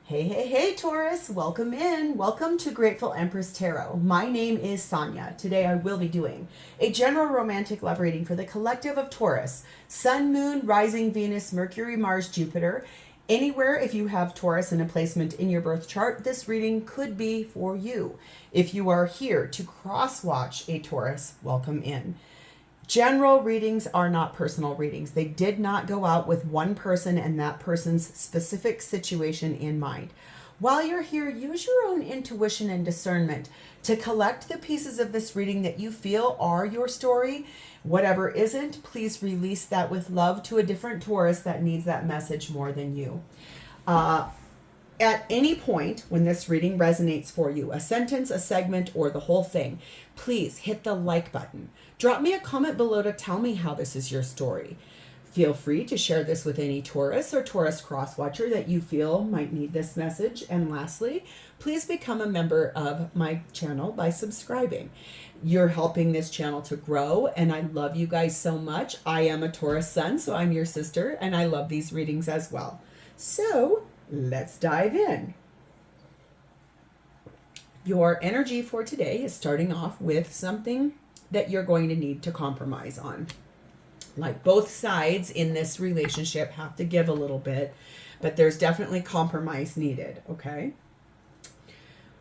Hey, hey, hey, Taurus. Welcome in. Welcome to Grateful Empress Tarot. My name is Sonia. Today I will be doing a general romantic love reading for the collective of Taurus, Sun, Moon, Rising, Venus, Mercury, Mars, Jupiter. Anywhere if you have Taurus in a placement in your birth chart, this reading could be for you. If you are here to cross-watch a Taurus, welcome in. General readings are not personal readings. They did not go out with one person and that person's specific situation in mind. While you're here, use your own intuition and discernment to collect the pieces of this reading that you feel are your story. Whatever isn't, please release that with love to a different Taurus that needs that message more than you. At any point when this reading resonates for you, a sentence, a segment, or the whole thing, please hit the like button. Drop me a comment below to tell me how this is your story. Feel free to share this with any Taurus or Taurus cross-watcher that you feel might need this message. And lastly, please become a member of my channel by subscribing. You're helping this channel to grow, and I love you guys so much. I am a Taurus sun, so I'm your sister, and I love these readings as well. So let's dive in. Your energy for today is starting off with something that you're going to need to compromise on. Like, both sides in this relationship have to give a little bit, but there's definitely compromise needed, okay?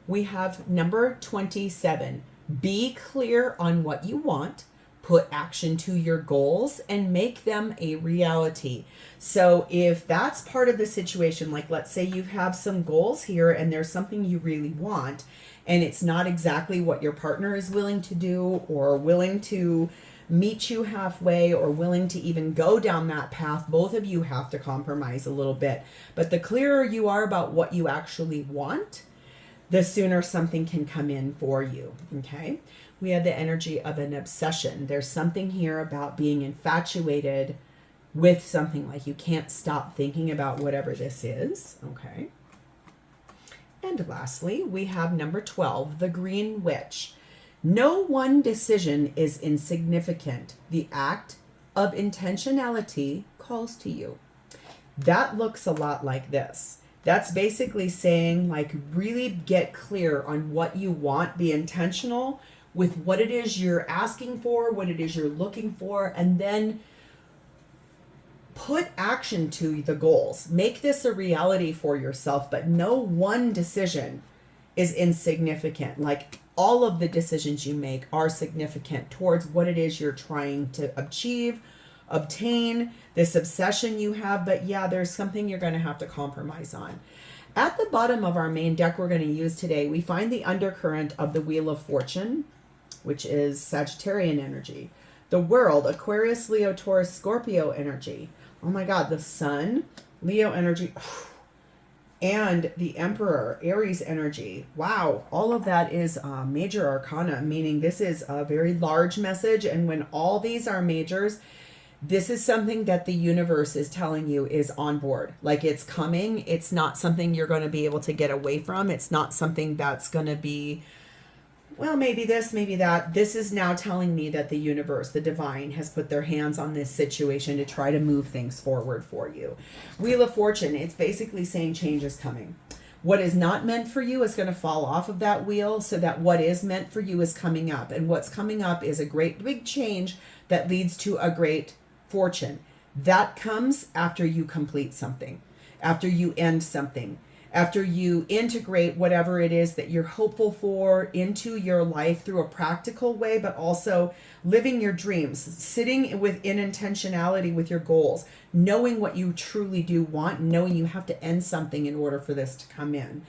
We have number 27. Be clear on what you want. Put action to your goals and make them a reality. So if that's part of the situation, like let's say you have some goals here and there's something you really want and it's not exactly what your partner is willing to do or willing to meet you halfway or willing to even go down that path, both of you have to compromise a little bit. But the clearer you are about what you actually want, the sooner something can come in for you, okay? We have the energy of an obsession. There's something here about being infatuated with something, like you can't stop thinking about whatever this is, okay? And lastly, we have number 12, the Green Witch. No one decision is insignificant. The act of intentionality calls to you. That looks a lot like this. That's basically saying, like, really get clear on what you want. Be intentional with what it is you're asking for, what it is you're looking for, and then put action to the goals. Make this a reality for yourself, but no one decision is insignificant. Like, all of the decisions you make are significant towards what it is you're trying to achieve, obtain, this obsession you have. But yeah, there's something you're going to have to compromise on. At the bottom of our main deck we're going to use today, we find the undercurrent of the Wheel of Fortune, which is Sagittarian energy. The World, Aquarius, Leo, Taurus, Scorpio energy. Oh my God, the Sun, Leo energy. And the Emperor, Aries energy. Wow, all of that is major arcana, meaning this is a very large message. And when all these are majors, this is something that the universe is telling you is on board. Like, it's coming. It's not something you're going to be able to get away from. It's not something that's going to be, well, maybe this, maybe that. This is now telling me that the universe, the divine, has put their hands on this situation to try to move things forward for you. Wheel of Fortune, it's basically saying change is coming. What is not meant for you is going to fall off of that wheel, so that what is meant for you is coming up. And what's coming up is a great big change that leads to a great fortune. That comes after you complete something, after you end something, after you integrate whatever it is that you're hopeful for into your life through a practical way, but also living your dreams, sitting within intentionality with your goals, knowing what you truly do want, knowing you have to end something in order for this to come in.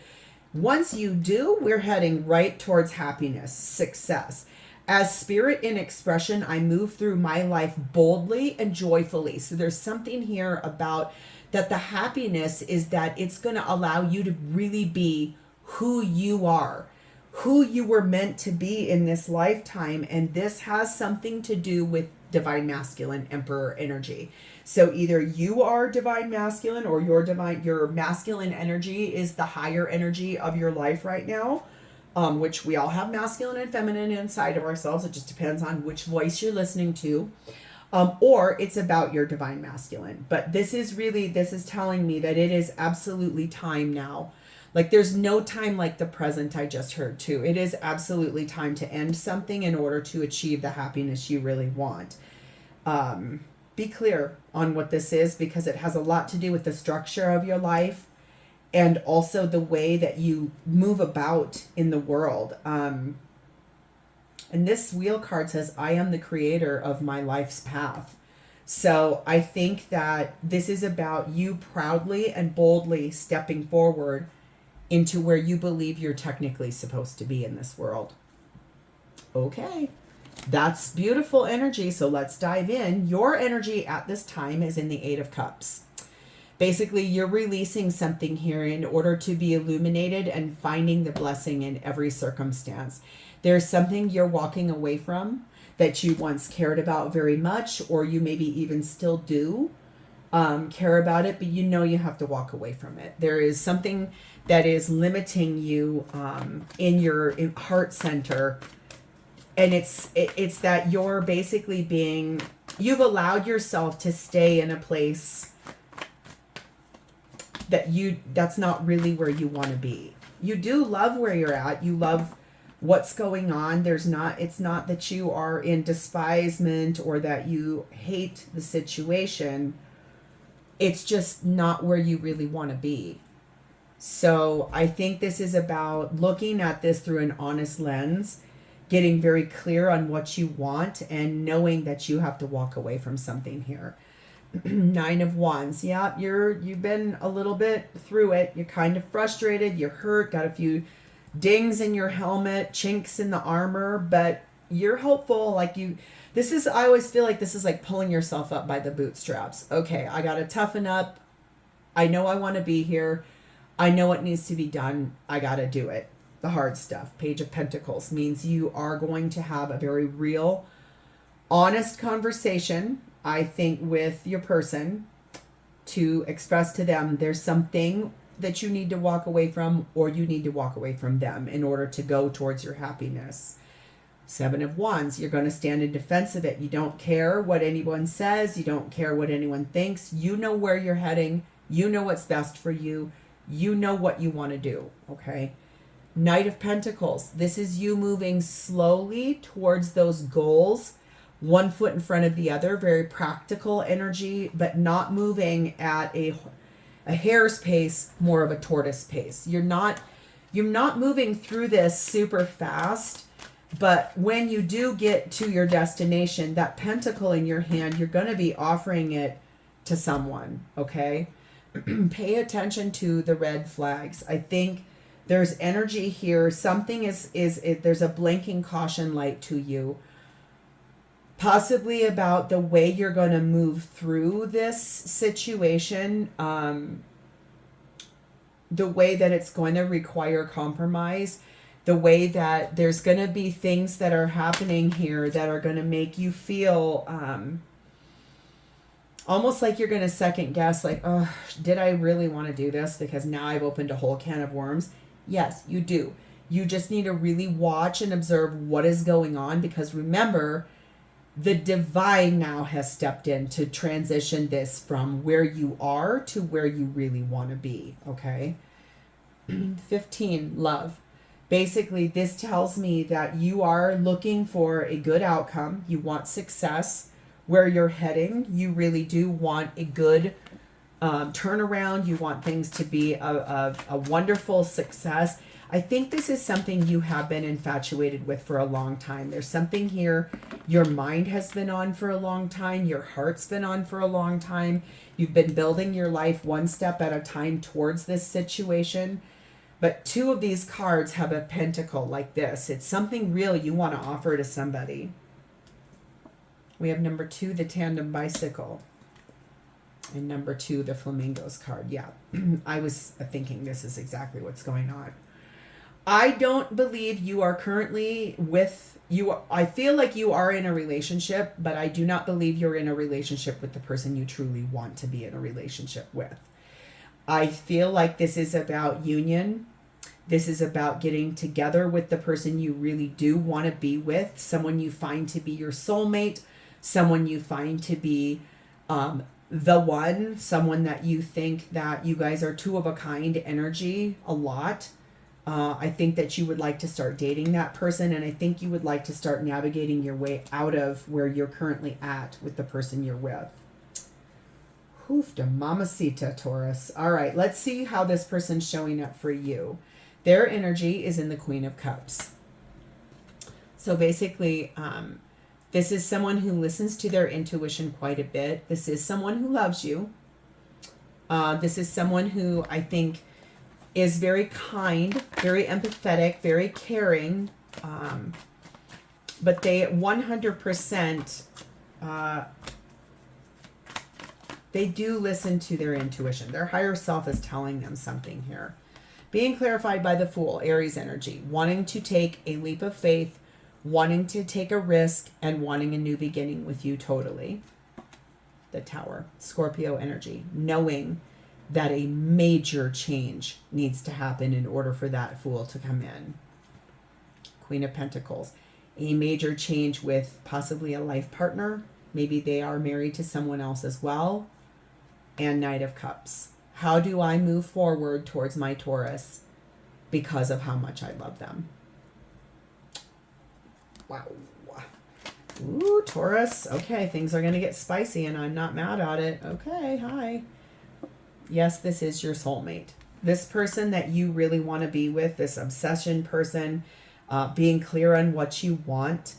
Once you do, we're heading right towards happiness, success. As spirit in expression, I move through my life boldly and joyfully. So there's something here about that the happiness is that it's going to allow you to really be who you are, who you were meant to be in this lifetime. And this has something to do with divine masculine emperor energy. So either you are divine masculine, or your masculine energy is the higher energy of your life right now, which we all have masculine and feminine inside of ourselves. It just depends on which voice you're listening to. Or it's about your divine masculine. But this is telling me that it is absolutely time now Like there's no time like the present. I just heard too. It is absolutely time to end something in order to achieve the happiness you really want. Be clear on what this is, because it has a lot to do with the structure of your life and also the way that you move about in the world. And this wheel card says, I am the creator of my life's path. So I think that this is about you proudly and boldly stepping forward into where you believe you're technically supposed to be in this world. Okay. That's beautiful energy. So let's dive in. Your energy at this time is in the Eight of Cups. Basically, you're releasing something here in order to be illuminated and finding the blessing in every circumstance. There's something you're walking away from that you once cared about very much, or you maybe even still do care about it, but you know you have to walk away from it. There is something that is limiting you in your heart center. And it's that you're basically you've allowed yourself to stay in a place that's not really where you want to be. You do love where you're at. You love what's going on. It's not that you are in despisement or that you hate the situation. It's just not where you really want to be. So I think this is about looking at this through an honest lens, getting very clear on what you want, and knowing that you have to walk away from something here. Nine of Wands. Yeah, you've been a little bit through it. You're kind of frustrated. You're hurt. Got a few dings in your helmet, chinks in the armor, but you're hopeful. I always feel like this is like pulling yourself up by the bootstraps. Okay, I got to toughen up. I know I want to be here. I know what needs to be done. I got to do it. The hard stuff. Page of Pentacles means you are going to have a very real, honest conversation, I think, with your person to express to them there's something that you need to walk away from, or you need to walk away from them in order to go towards your happiness. Seven of Wands, you're going to stand in defense of it. You don't care what anyone says. You don't care what anyone thinks. You know where you're heading. You know what's best for you. You know what you want to do. Okay. Knight of Pentacles. This is you moving slowly towards those goals, one foot in front of the other. Very practical energy, but not moving at a hare's pace, more of a tortoise pace. You're not moving through this super fast, but when you do get to your destination, that pentacle in your hand, you're going to be offering it to someone, okay? Pay attention to the red flags. I think there's energy here. Something there's a blinking caution light to you. Possibly about the way you're going to move through this situation. The way that it's going to require compromise. The way that there's going to be things that are happening here that are going to make you feel almost like you're going to second guess, like, oh, did I really want to do this? Because now I've opened a whole can of worms. Yes, you do. You just need to really watch and observe what is going on, because remember, the divine now has stepped in to transition this from where you are to where you really want to be, okay? 15, love. Basically, this tells me that you are looking for a good outcome. You want success where you're heading. You really do want a good turnaround. You want things to be a wonderful success. I think this is something you have been infatuated with for a long time. There's something here your mind has been on for a long time. Your heart's been on for a long time. You've been building your life one step at a time towards this situation. But two of these cards have a pentacle like this. It's something real you want to offer to somebody. We have number 2, the tandem bicycle. And number 2, the flamingos card. Yeah, I was thinking this is exactly what's going on. I don't believe you are currently I feel like you are in a relationship, but I do not believe you're in a relationship with the person you truly want to be in a relationship with. I feel like this is about union. This is about getting together with the person you really do want to be with, someone you find to be your soulmate, someone you find to be the one, someone that you think that you guys are two of a kind energy a lot. I think that you would like to start dating that person, and I think you would like to start navigating your way out of where you're currently at with the person you're with. Oof, de mamacita, Taurus. All right, let's see how this person's showing up for you. Their energy is in the Queen of Cups. So basically, this is someone who listens to their intuition quite a bit. This is someone who loves you. This is someone who I think is very kind, very empathetic, very caring. But they 100%, they do listen to their intuition. Their higher self is telling them something here. Being clarified by the Fool, Aries energy, wanting to take a leap of faith, wanting to take a risk, and wanting a new beginning with you totally. The Tower, Scorpio energy, knowing that a major change needs to happen in order for that Fool to come in. Queen of Pentacles, a major change with possibly a life partner. Maybe they are married to someone else as well. And Knight of Cups. How do I move forward towards my Taurus because of how much I love them? Wow. Ooh, Taurus. Okay, things are going to get spicy and I'm not mad at it. Okay, hi. Yes, this is your soulmate. This person that you really want to be with, this obsession person, being clear on what you want.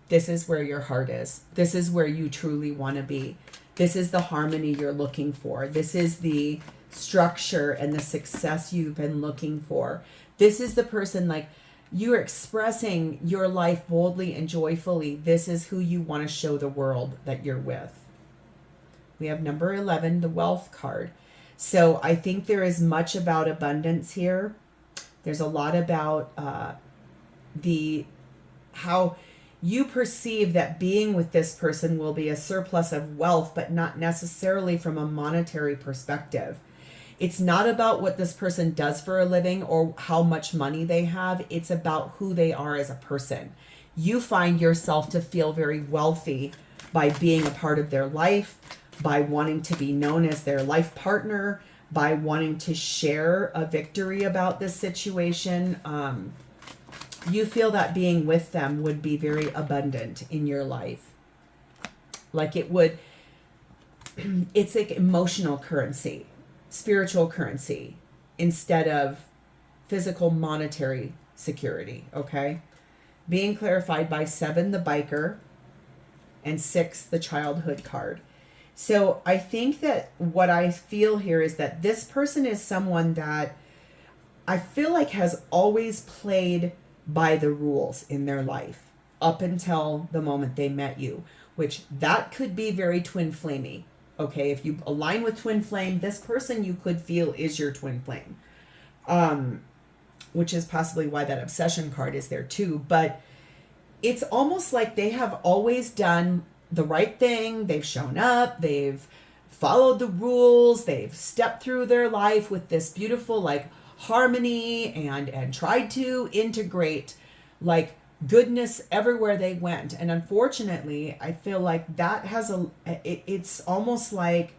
This is where your heart is. This is where you truly want to be. This is the harmony you're looking for. This is the structure and the success you've been looking for. This is the person, like, you're expressing your life boldly and joyfully. This is who you want to show the world that you're with. We have number 11, the Wealth card. So I think there is much about abundance here. There's a lot about how you perceive that being with this person will be a surplus of wealth, but not necessarily from a monetary perspective. It's not about what this person does for a living or how much money they have. It's about who they are as a person. You find yourself to feel very wealthy by being a part of their life, by wanting to be known as their life partner, by wanting to share a victory about this situation. You feel that being with them would be very abundant in your life. Like it would, it's like emotional currency, spiritual currency, instead of physical monetary security, okay? Being clarified by 7, the Biker, and 6, the Childhood card. So I think that what I feel here is that this person is someone that I feel like has always played by the rules in their life up until the moment they met you, which that could be very twin flamey. Okay, if you align with twin flame, this person you could feel is your twin flame, which is possibly why that obsession card is there too. But it's almost like they have always done the right thing. They've shown up, they've followed the rules, they've stepped through their life with this beautiful like harmony and tried to integrate like goodness everywhere they went. And unfortunately, I feel like that has it's almost like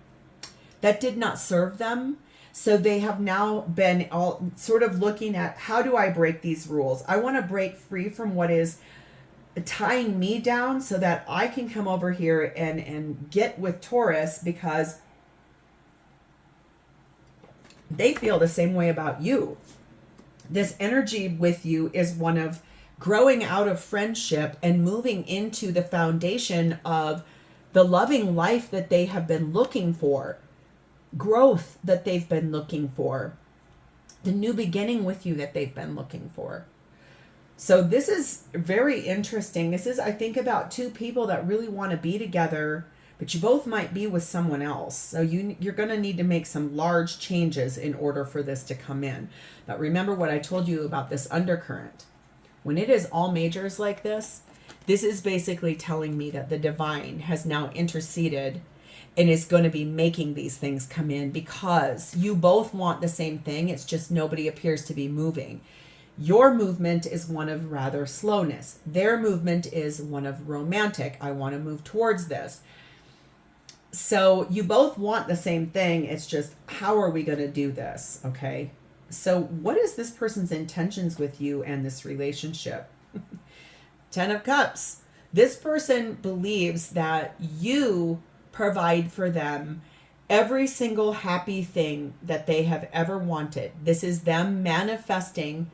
that did not serve them. So they have now been all sort of looking at, how do I break these rules? I want to break free from what is tying me down so that I can come over here and get with Taurus, because they feel the same way about you. This energy with you is one of growing out of friendship and moving into the foundation of the loving life that they have been looking for, growth that they've been looking for, the new beginning with you that they've been looking for. So this is very interesting. This is, I think, about two people that really want to be together, but you both might be with someone else. So you're going to need to make some large changes in order for this to come in. But remember what I told you about this undercurrent. When it is all majors like this, this is basically telling me that the divine has now interceded and is going to be making these things come in, because you both want the same thing. It's just nobody appears to be moving. Your movement is one of rather slowness. Their movement is one of romantic. I want to move towards this. So you both want the same thing. It's just, how are we going to do this? Okay. So what is this person's intentions with you and this relationship? 10 of Cups. This person believes that you provide for them every single happy thing that they have ever wanted. This is them manifesting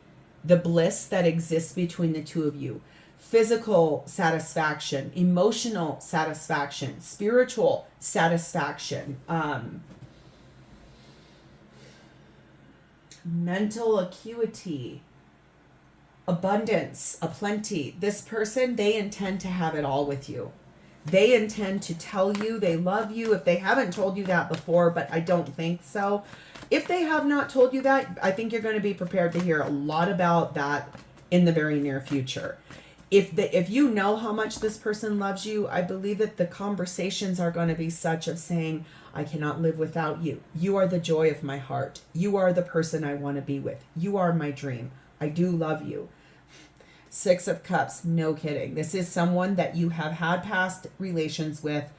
the bliss that exists between the two of you. Physical satisfaction, emotional satisfaction, spiritual satisfaction, mental acuity, abundance, aplenty. This person, they intend to have it all with you. They intend to tell you they love you. If they haven't told you that before, but I don't think so. If they have not told you that, I think you're going to be prepared to hear a lot about that in the very near future. If you know how much this person loves you, I believe that the conversations are going to be such of saying, I cannot live without you. You are the joy of my heart. You are the person I want to be with. You are my dream. I do love you. 6 of Cups, no kidding. This is someone that you have had past relations with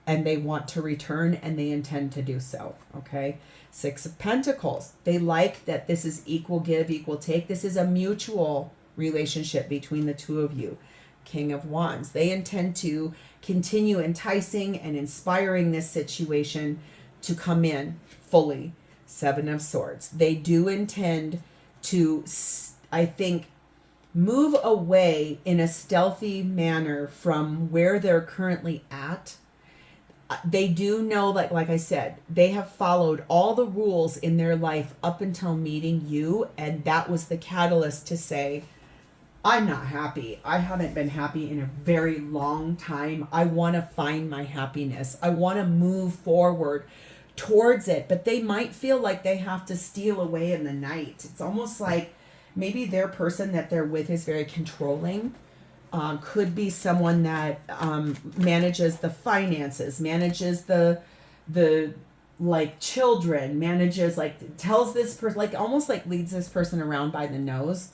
and they want to return and they intend to do so, okay? 6 of Pentacles, they like that this is equal give, equal take. This is a mutual relationship between the two of you. King of Wands, they intend to continue enticing and inspiring this situation to come in fully. 7 of Swords, they do intend to, I think, move away in a stealthy manner from where they're currently at. They do know, like I said, they have followed all the rules in their life up until meeting you, and that was the catalyst to say, I'm not happy. I haven't been happy in a very long time. I want to find my happiness. I want to move forward towards it, but they might feel like they have to steal away in the night. It's almost like maybe their person that they're with is very controlling. Could be someone that manages the finances, manages the like children, manages, like tells this person, like almost like leads this person around by the nose.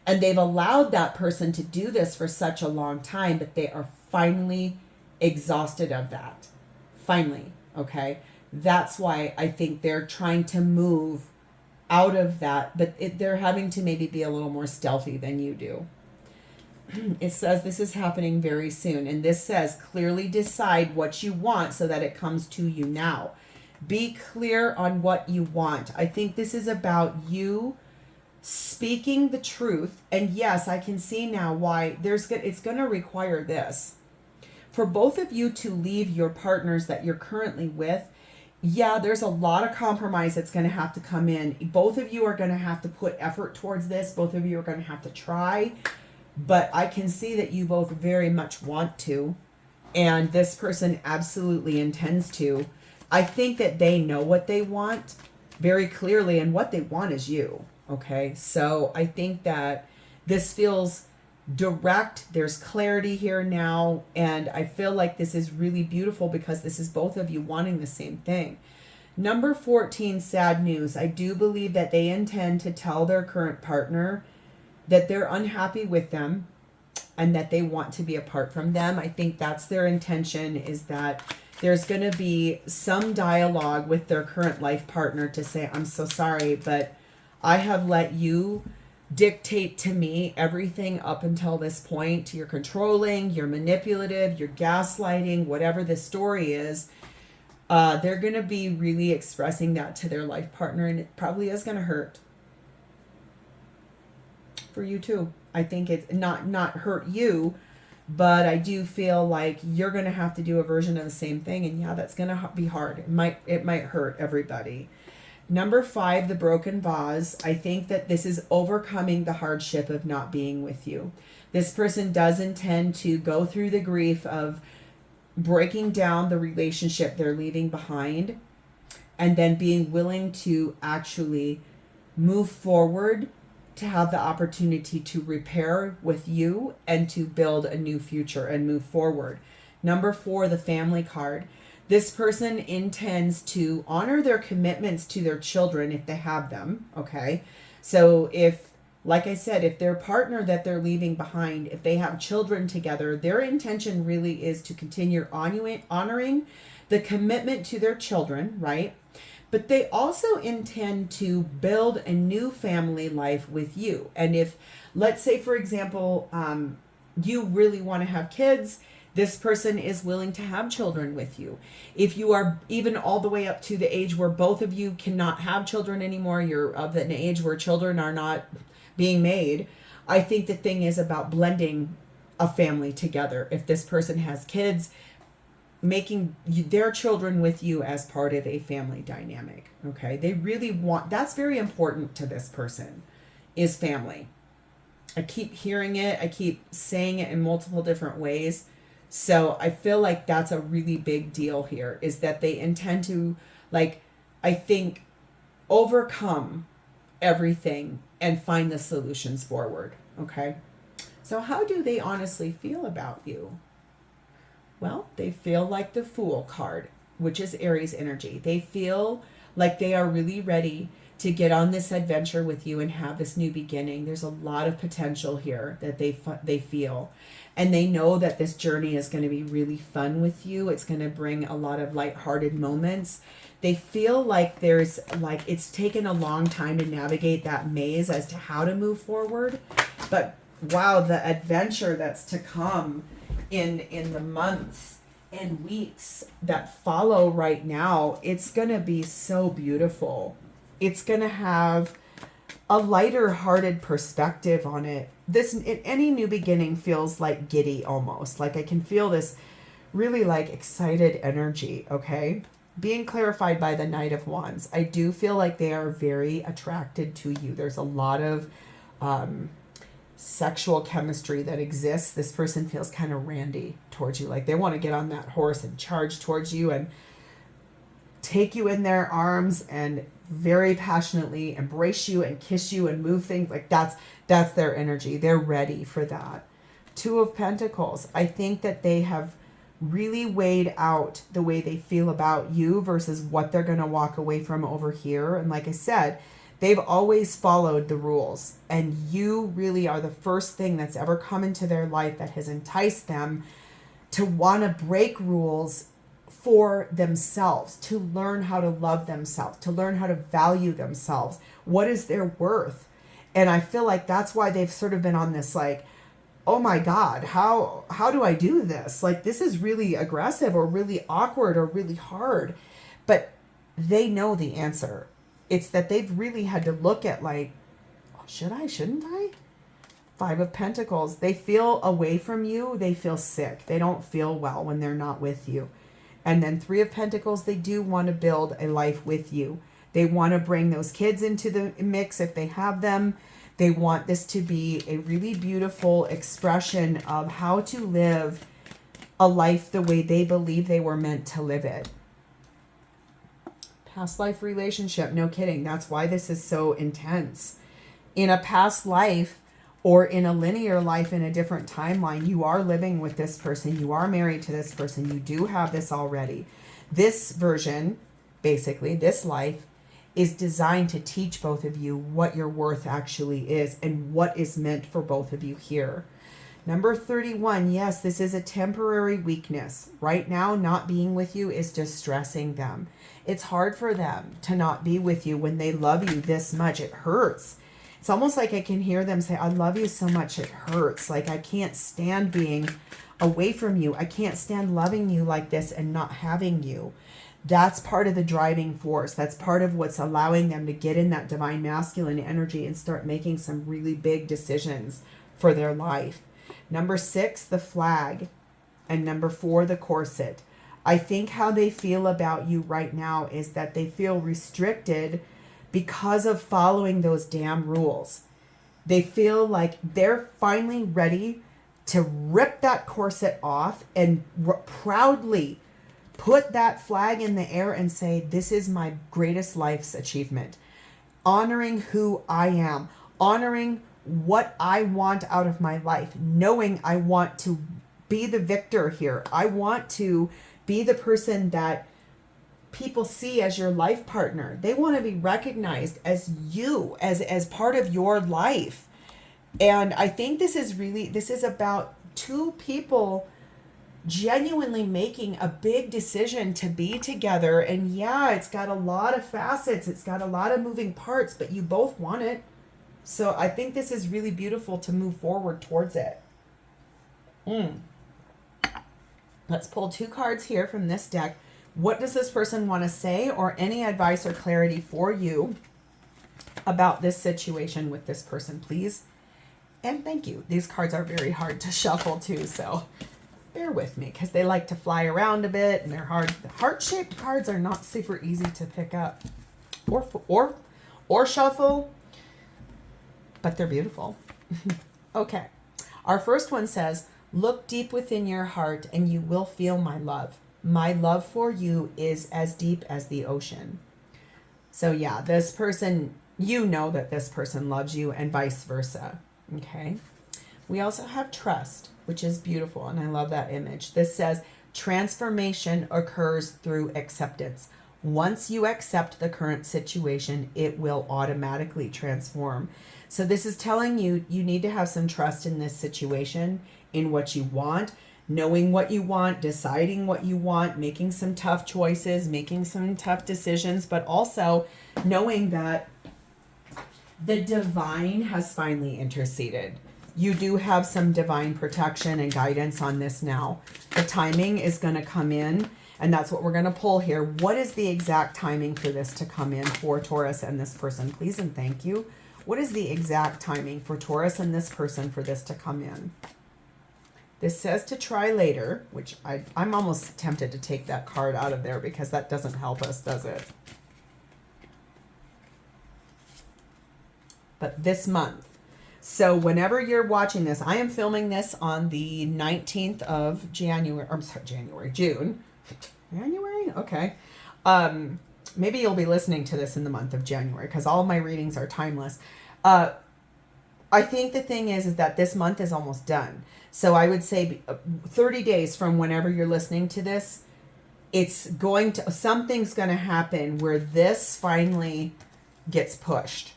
And they've allowed that person to do this for such a long time, but they are finally exhausted of that. Finally, okay? That's why I think they're trying to move out of that, but they're having to maybe be a little more stealthy than you do. It says this is happening very soon, and this says clearly decide what you want so that it comes to you now. Be clear on what you want. I think this is about you speaking the truth, and yes, I can see now why it's going to require this. For both of you to leave your partners that you're currently with, yeah, there's a lot of compromise that's going to have to come in. Both of you are going to have to put effort towards this. Both of you are going to have to try. But I can see that you both very much want to. And this person absolutely intends to. I think that they know what they want very clearly. And what they want is you. Okay? So I think that this feels direct. There's clarity here now, and I feel like this is really beautiful because this is both of you wanting the same thing. Number 14, sad news. I do believe that they intend to tell their current partner that they're unhappy with them and that they want to be apart from them. I think that's their intention, is that there's going to be some dialogue with their current life partner to say, I'm so sorry, but I have let you dictate to me everything up until this point. You're controlling, you're manipulative, you're gaslighting, whatever the story is. They're going to be really expressing that to their life partner, and it probably is going to hurt for you too. I think it's not hurt you, but I do feel like you're going to have to do a version of the same thing, and yeah, that's going to be hard. It might hurt everybody. Number 5, the broken vase. I think that this is overcoming the hardship of not being with you. This person does intend to go through the grief of breaking down the relationship they're leaving behind, and then being willing to actually move forward to have the opportunity to repair with you and to build a new future and move forward. Number 4, the family card. This person intends to honor their commitments to their children if they have them, okay? So if Like I said, if their partner that they're leaving behind, if they have children together, their intention really is to continue honoring the commitment to their children, right? But they also intend to build a new family life with you. And if, let's say, for example, you really want to have kids, this person is willing to have children with you. If you are even all the way up to the age where both of you cannot have children anymore, you're of an age where children are not being made, I think the thing is about blending a family together. If this person has kids, making their children with you as part of a family dynamic. Okay, they really want, that's very important to this person, is family. I keep hearing it, I keep saying it in multiple different ways. So I feel like that's a really big deal here, is that they intend to, like, I think, overcome everything and find the solutions forward. Okay, so how do they honestly feel about you? Well, they feel like the Fool card, which is Aries energy. They feel like they are really ready to get on this adventure with you and have this new beginning. There's a lot of potential here that they feel. And they know that this journey is going to be really fun with you. It's going to bring a lot of lighthearted moments. They feel like there's, like, it's taken a long time to navigate that maze as to how to move forward. But wow, the adventure that's to come in the months and weeks that follow right now, it's going to be so beautiful. It's going to have a lighter hearted perspective on it. Any new beginning feels like giddy almost. Like I can feel this really like excited energy, okay? Being clarified by the Knight of Wands. I do feel like they are very attracted to you. There's a lot of sexual chemistry that exists. This person feels kind of randy towards you. Like they want to get on that horse and charge towards you and take you in their arms and very passionately embrace you and kiss you and move things. Like that's their energy. They're ready for that. Two of Pentacles. I think that they have really weighed out the way they feel about you versus what they're going to walk away from over here. And like I said, they've always followed the rules, and you really are the first thing that's ever come into their life that has enticed them to want to break rules for themselves, to learn how to love themselves, to learn how to value themselves. What is their worth? And I feel like that's why they've sort of been on this like, oh my God, how do I do this? Like, this is really aggressive or really awkward or really hard. But they know the answer. It's that they've really had to look at like, should I, shouldn't I? Five of Pentacles. They feel away from you. They feel sick. They don't feel well when they're not with you. And then Three of Pentacles, they do want to build a life with you. They want to bring those kids into the mix if they have them. They want this to be a really beautiful expression of how to live a life the way they believe they were meant to live it. Past life relationship, no kidding. That's why this is so intense. In a past life or in a linear life in a different timeline, you are living with this person. You are married to this person. You do have this already. This version, basically, this life, is designed to teach both of you what your worth actually is and what is meant for both of you here. Number 31, yes, this is a temporary weakness. Right now, not being with you is distressing them. It's hard for them to not be with you when they love you this much. It hurts. It's almost like I can hear them say, I love you so much it hurts. Like I can't stand being away from you. I can't stand loving you like this and not having you. That's part of the driving force. That's part of what's allowing them to get in that divine masculine energy and start making some really big decisions for their life. Number 6, the flag. And number 4, the corset. I think how they feel about you right now is that they feel restricted because of following those damn rules. They feel like they're finally ready to rip that corset off and proudly put that flag in the air and say, this is my greatest life's achievement. Honoring who I am, honoring what I want out of my life, knowing I want to be the victor here. I want to be the person that people see as your life partner. They want to be recognized as you, as part of your life. And I think this is about two people genuinely making a big decision to be together. And yeah, it's got a lot of facets. It's got a lot of moving parts, but you both want it. So I think this is really beautiful to move forward towards it. Let's pull 2 cards here from this deck. What does this person want to say, or any advice or clarity for you about this situation with this person, please? And thank you. These cards are very hard to shuffle too, so bear with me because they like to fly around a bit and they're hard. The heart-shaped cards are not super easy to pick up or shuffle, but they're beautiful. Okay. Our first one says, look deep within your heart and you will feel my love. My love for you is as deep as the ocean. So yeah, this person, you know that this person loves you and vice versa. Okay. We also have trust, which is beautiful. And I love that image. This says transformation occurs through acceptance. Once you accept the current situation, it will automatically transform. So this is telling you, you need to have some trust in this situation, in what you want, knowing what you want, deciding what you want, making some tough choices, making some tough decisions, but also knowing that the divine has finally interceded. You do have some divine protection and guidance on this now. The timing is going to come in, and that's what we're going to pull here. What is the exact timing for this to come in for Taurus and this person, please and thank you? What is the exact timing for Taurus and this person for this to come in? This says to try later, which I'm almost tempted to take that card out of there because that doesn't help us, does it? But this month. So whenever you're watching this, I am filming this on the 19th of January. I'm sorry, June. January? Okay. Maybe you'll be listening to this in the month of January because all of my readings are timeless. I think the thing is that this month is almost done. So I would say 30 days from whenever you're listening to this, something's going to happen where this finally gets pushed.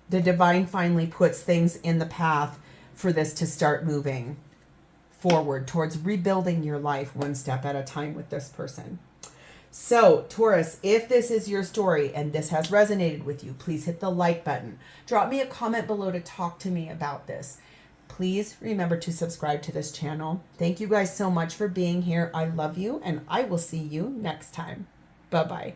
The divine finally puts things in the path for this to start moving forward towards rebuilding your life one step at a time with this person. So, Taurus, if this is your story and this has resonated with you, please hit the like button. Drop me a comment below to talk to me about this. Please remember to subscribe to this channel. Thank you guys so much for being here. I love you, and I will see you next time. Bye-bye.